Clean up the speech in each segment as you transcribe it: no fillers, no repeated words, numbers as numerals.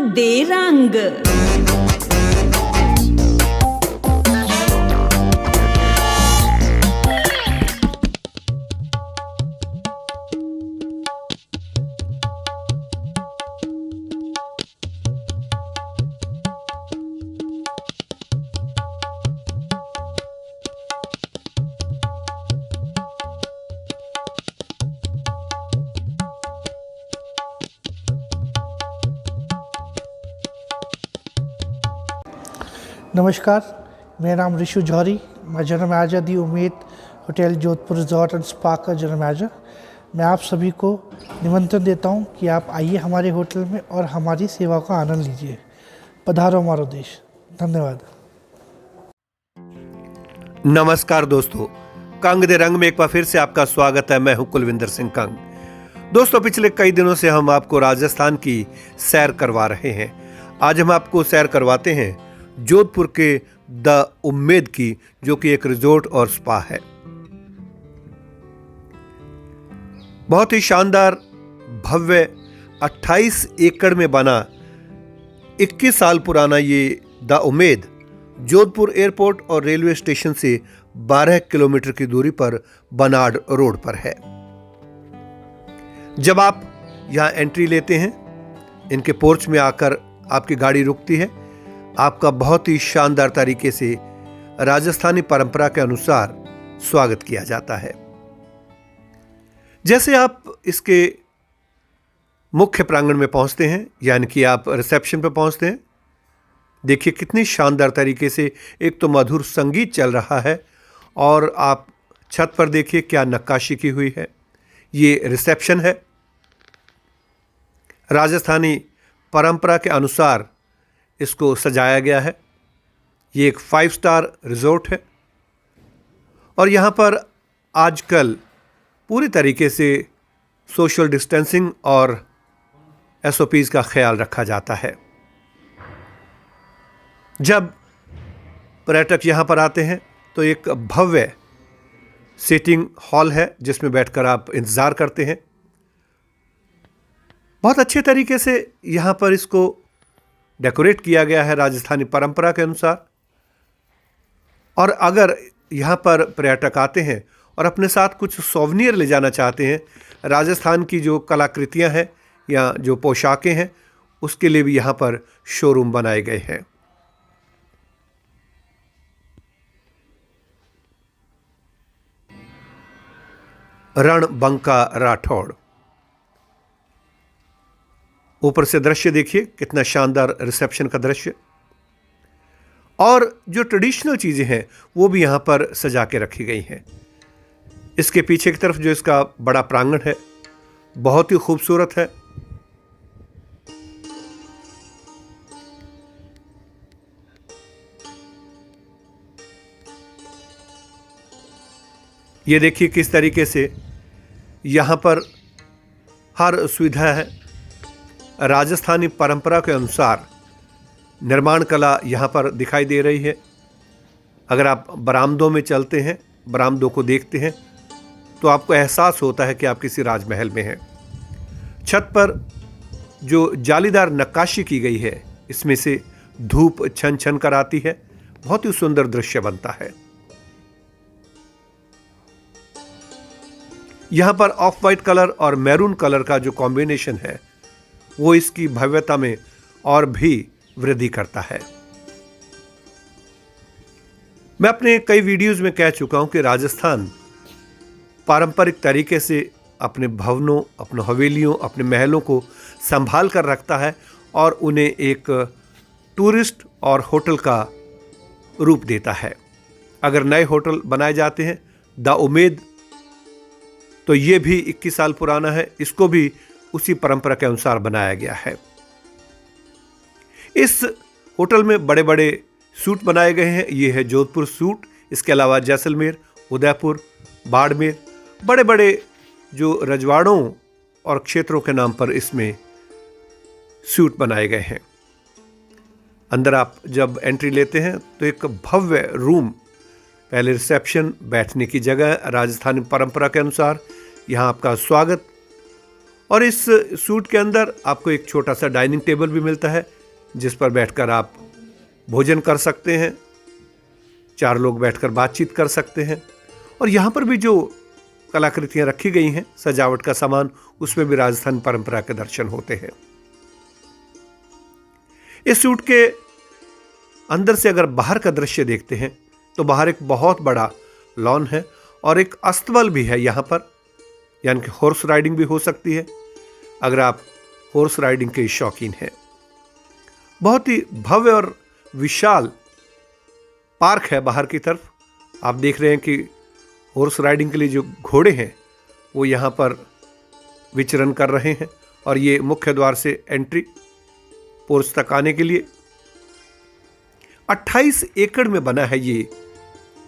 दे रंग। नमस्कार, मेरा नाम ऋषु जौहरी। मैं जनरल मैनेजर दी उम्मीद hotel Jodhpur resort and spa का जनरल मैनेजर। मैं आप सभी को निमंत्रण देता हूं कि आप आइए हमारे होटल में और हमारी सेवा का आनंद लीजिए। पधारो हमारा देश। धन्यवाद। नमस्कार दोस्तों, कंग दे रंग में एक बार फिर से आपका स्वागत है। मैं हूं कुलविंदर सिंह कंग। दोस्तों, पिछले कई दिनों से हम आपको राजस्थान की सैर करवा रहे हैं। आज हम आपको सैर करवाते हैं जोधपुर के द उम्मेद की, जो कि एक रिजॉर्ट और स्पा है। बहुत ही शानदार, भव्य 28 एकड़ में बना 21 साल पुराना ये द उम्मेद जोधपुर एयरपोर्ट और रेलवे स्टेशन से 12 किलोमीटर की दूरी पर बनाड रोड पर है। जब आप यहां एंट्री लेते हैं, इनके पोर्च में आकर आपकी गाड़ी रुकती है। आपका बहुत ही शानदार तरीके से राजस्थानी परंपरा के अनुसार स्वागत किया जाता है। जैसे आप इसके मुख्य प्रांगण में पहुंचते हैं, यानी कि आप रिसेप्शन पर पहुंचते हैं, देखिए कितनी शानदार तरीके से एक तो मधुर संगीत चल रहा है और आप छत पर देखिए क्या नक्काशी की हुई है। ये रिसेप्शन है। राजस्थानी परंपरा के अनुसार इसको सजाया गया है। ये एक 5 स्टार रिजॉर्ट है और यहाँ पर आजकल पूरी तरीके से सोशल डिस्टेंसिंग और SOPs का ख्याल रखा जाता है। जब पर्यटक यहाँ पर आते हैं तो एक भव्य सीटिंग हॉल है जिसमें बैठकर आप इंतज़ार करते हैं। बहुत अच्छे तरीके से यहाँ पर इसको डेकोरेट किया गया है राजस्थानी परंपरा के अनुसार। और अगर यहाँ पर पर्यटक आते हैं और अपने साथ कुछ सोवेनियर ले जाना चाहते हैं, राजस्थान की जो कलाकृतियाँ हैं या जो पोशाकें हैं, उसके लिए भी यहाँ पर शोरूम बनाए गए हैं। रणबंका राठौड़। ऊपर से दृश्य देखिए कितना शानदार रिसेप्शन का दृश्य, और जो ट्रेडिशनल चीज़ें हैं वो भी यहाँ पर सजा के रखी गई हैं। इसके पीछे की तरफ जो इसका बड़ा प्रांगण है बहुत ही खूबसूरत है। ये देखिए किस तरीके से यहाँ पर हर सुविधा है। राजस्थानी परंपरा के अनुसार निर्माण कला यहाँ पर दिखाई दे रही है। अगर आप बरामदों में चलते हैं, बरामदों को देखते हैं, तो आपको एहसास होता है कि आप किसी राजमहल में हैं। छत पर जो जालीदार नक्काशी की गई है, इसमें से धूप छन छन कर आती है। बहुत ही सुंदर दृश्य बनता है। यहाँ पर ऑफ वाइट कलर और मैरून कलर का जो कॉम्बिनेशन है वो इसकी भव्यता में और भी वृद्धि करता है। मैं अपने कई वीडियोस में कह चुका हूं कि राजस्थान पारंपरिक तरीके से अपने भवनों, अपने हवेलियों, अपने महलों को संभाल कर रखता है और उन्हें एक टूरिस्ट और होटल का रूप देता है। अगर नए होटल बनाए जाते हैं, द उम्मेद, तो ये भी 21 साल पुराना है। इसको भी उसी परंपरा के अनुसार बनाया गया है। इस होटल में बड़े बड़े सूट बनाए गए हैं। ये है जोधपुर सूट। इसके अलावा जैसलमेर, उदयपुर, बाड़मेर, बड़े बड़े जो रजवाड़ों और क्षेत्रों के नाम पर इसमें सूट बनाए गए हैं। अंदर आप जब एंट्री लेते हैं तो एक भव्य रूम, पहले रिसेप्शन, बैठने की जगह राजस्थानी परंपरा के अनुसार यहाँ आपका स्वागत, और इस सूट के अंदर आपको एक छोटा सा डाइनिंग टेबल भी मिलता है जिस पर बैठकर आप भोजन कर सकते हैं, 4 लोग बैठकर बातचीत कर सकते हैं। और यहाँ पर भी जो कलाकृतियाँ रखी गई हैं, सजावट का सामान, उसमें भी राजस्थान परंपरा के दर्शन होते हैं। इस सूट के अंदर से अगर बाहर का दृश्य देखते हैं तो बाहर एक बहुत बड़ा लॉन है और एक अस्तबल भी है यहाँ पर, यानी कि हॉर्स राइडिंग भी हो सकती है अगर आप हॉर्स राइडिंग के शौकीन हैं। बहुत ही भव्य और विशाल पार्क है बाहर की तरफ। आप देख रहे हैं कि हॉर्स राइडिंग के लिए जो घोड़े हैं वो यहाँ पर विचरण कर रहे हैं और ये मुख्य द्वार से एंट्री पोर्च तक आने के लिए 28 एकड़ में बना है ये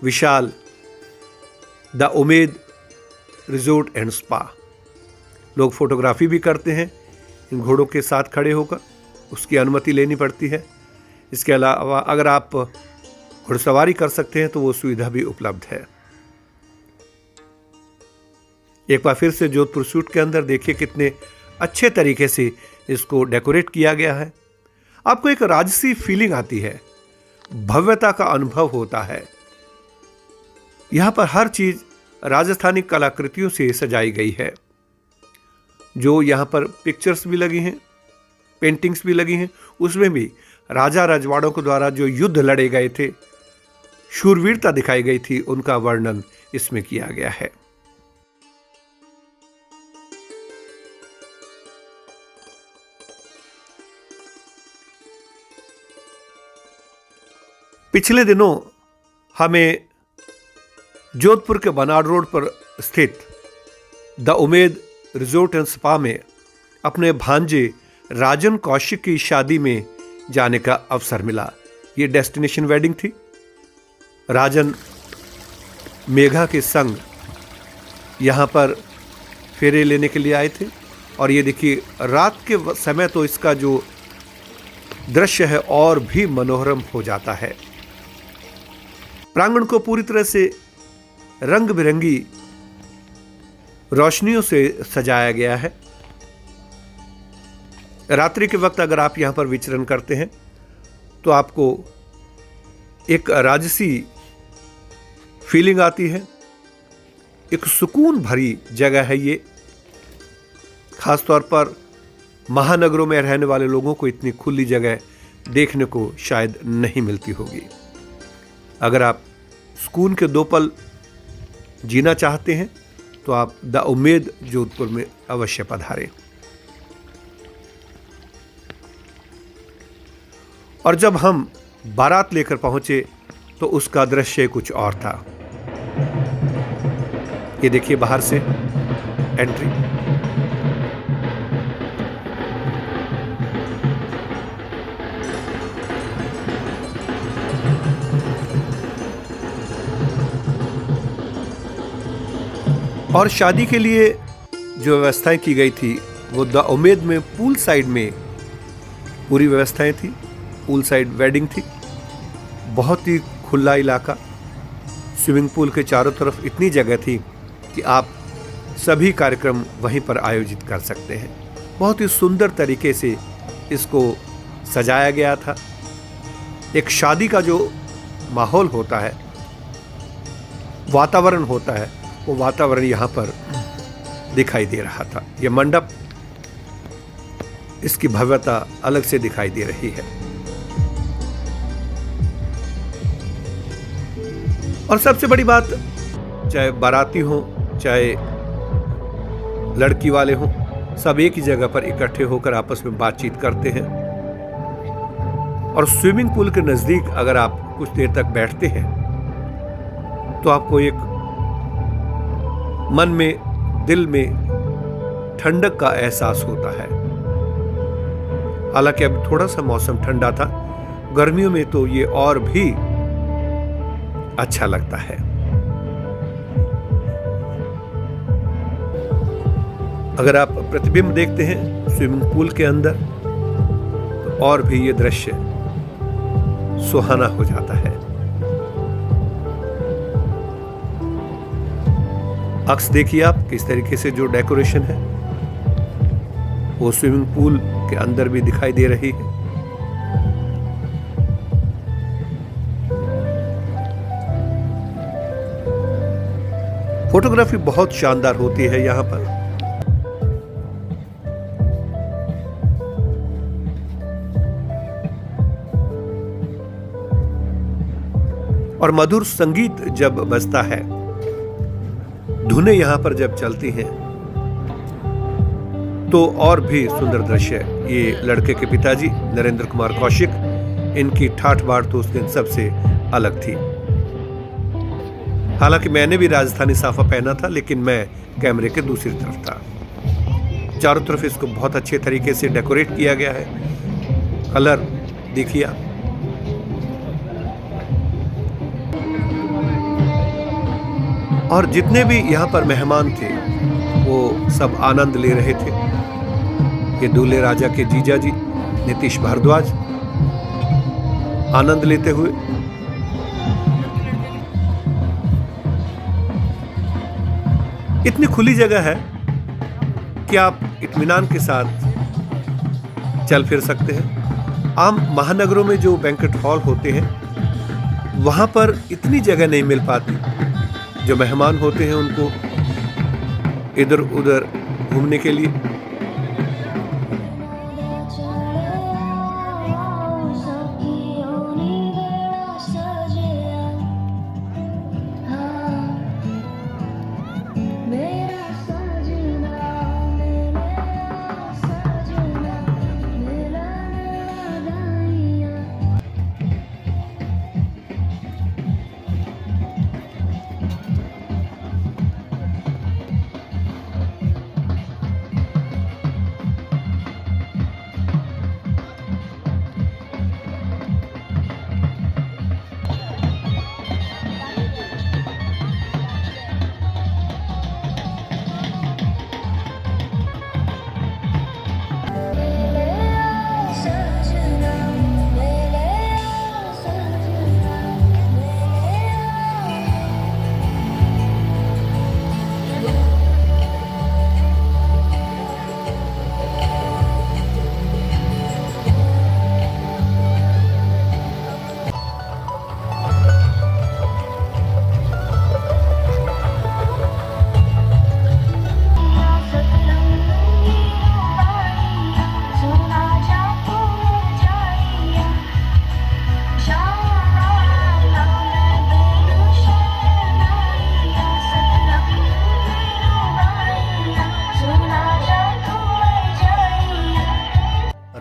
विशाल the Umaid resort and spa. लोग फोटोग्राफी भी करते हैं इन घोड़ों के साथ खड़े होकर, उसकी अनुमति लेनी पड़ती है। इसके अलावा अगर आप घुड़सवारी कर सकते हैं तो वो सुविधा भी उपलब्ध है। एक बार फिर से जोधपुर सूट के अंदर देखिए कितने अच्छे तरीके से इसको डेकोरेट किया गया है। आपको एक राजसी फीलिंग आती है, भव्यता का अनुभव होता है। यहां पर हर चीज राजस्थानी कलाकृतियों से सजाई गई है। जो यहां पर पिक्चर्स भी लगी हैं, पेंटिंग्स भी लगी हैं, उसमें भी राजा रजवाड़ों के द्वारा जो युद्ध लड़े गए थे, शूरवीरता दिखाई गई थी, उनका वर्णन इसमें किया गया है। पिछले दिनों हमें जोधपुर के बनाड़ रोड पर स्थित the Umaid resort and spa में अपने भांजे राजन कौशिक की शादी में जाने का अवसर मिला। ये डेस्टिनेशन वेडिंग थी। राजन मेघा के संग यहाँ पर फेरे लेने के लिए आए थे और ये देखिए रात के समय तो इसका जो दृश्य है और भी मनोरम हो जाता है। प्रांगण को पूरी तरह से रंग बिरंगी रोशनियों से सजाया गया है। रात्रि के वक्त अगर आप यहां पर विचरण करते हैं तो आपको एक राजसी फीलिंग आती है। एक सुकून भरी जगह है ये। खासतौर पर महानगरों में रहने वाले लोगों को इतनी खुली जगह देखने को शायद नहीं मिलती होगी। अगर आप सुकून के 2 पल जीना चाहते हैं तो आप द उमेद जोधपुर में अवश्य पधारें। और जब हम बारात लेकर पहुंचे तो उसका दृश्य कुछ और था। ये देखिए बाहर से एंट्री। और शादी के लिए जो व्यवस्थाएं की गई थी वो द उमेद में पूल साइड में पूरी व्यवस्थाएं थी। पूल साइड वेडिंग थी। बहुत ही खुला इलाका, स्विमिंग पूल के चारों तरफ इतनी जगह थी कि आप सभी कार्यक्रम वहीं पर आयोजित कर सकते हैं। बहुत ही सुंदर तरीके से इसको सजाया गया था। एक शादी का जो माहौल होता है, वातावरण होता है, वो वातावरण यहाँ पर दिखाई दे रहा था। यह मंडप, इसकी भव्यता अलग से दिखाई दे रही है। और सबसे बड़ी बात, चाहे बाराती हो चाहे लड़की वाले हों, सब एक ही जगह पर इकट्ठे होकर आपस में बातचीत करते हैं। और स्विमिंग पूल के नजदीक अगर आप कुछ देर तक बैठते हैं तो आपको एक मन में, दिल में ठंडक का एहसास होता है। हालांकि अब थोड़ा सा मौसम ठंडा था, गर्मियों में तो ये और भी अच्छा लगता है। अगर आप प्रतिबिंब देखते हैं स्विमिंग पूल के अंदर तो और भी ये दृश्य सुहाना हो जाता है। अक्स देखिए आप किस तरीके से जो डेकोरेशन है, वो स्विमिंग पूल के अंदर भी दिखाई दे रही है। फोटोग्राफी बहुत शानदार होती है यहाँ पर। और मधुर संगीत जब बजता है, धुनें यहाँ पर जब चलती हैं, तो और भी सुंदर दृश्य। ये लड़के के पिताजी नरेंद्र कुमार कौशिक, इनकी ठाठ बाट तो उस दिन सबसे अलग थी। हालांकि मैंने भी राजस्थानी साफा पहना था, लेकिन मैं कैमरे के दूसरी तरफ था। चारों तरफ इसको बहुत अच्छे तरीके से डेकोरेट किया गया है। कलर देखिए आप। और जितने भी यहाँ पर मेहमान थे वो सब आनंद ले रहे थे। ये दूल्हे राजा के जीजा जी नीतीश भारद्वाज आनंद लेते हुए। इतनी खुली जगह है कि आप इत्मीनान के साथ चल फिर सकते हैं। आम महानगरों में जो बैंक्वेट हॉल होते हैं वहां पर इतनी जगह नहीं मिल पाती। जो मेहमान होते हैं उनको इधर उधर घूमने के लिए।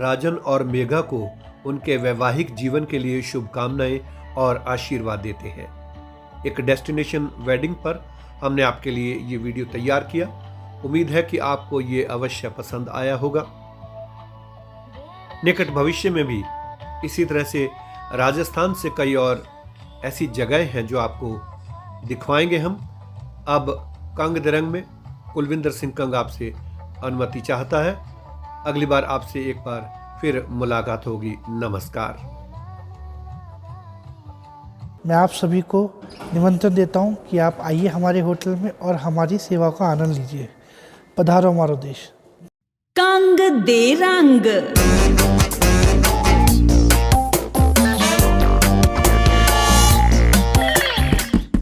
राजन और मेघा को उनके वैवाहिक जीवन के लिए शुभकामनाएं और आशीर्वाद देते हैं। एक डेस्टिनेशन वेडिंग पर हमने आपके लिए ये वीडियो तैयार किया। उम्मीद है कि आपको ये अवश्य पसंद आया होगा। निकट भविष्य में भी इसी तरह से राजस्थान से कई और ऐसी जगहें हैं जो आपको दिखवाएंगे हम। अब कंग दरंग में कुलविंदर सिंह कंग आपसे अनुमति चाहता है। अगली बार आपसे एक बार फिर मुलाकात होगी। नमस्कार। मैं आप सभी को निमंत्रण देता हूं कि आप आइए हमारे होटल में और हमारी सेवा का आनंद लीजिए। पधारो हमारो देश। कंग दे रंग।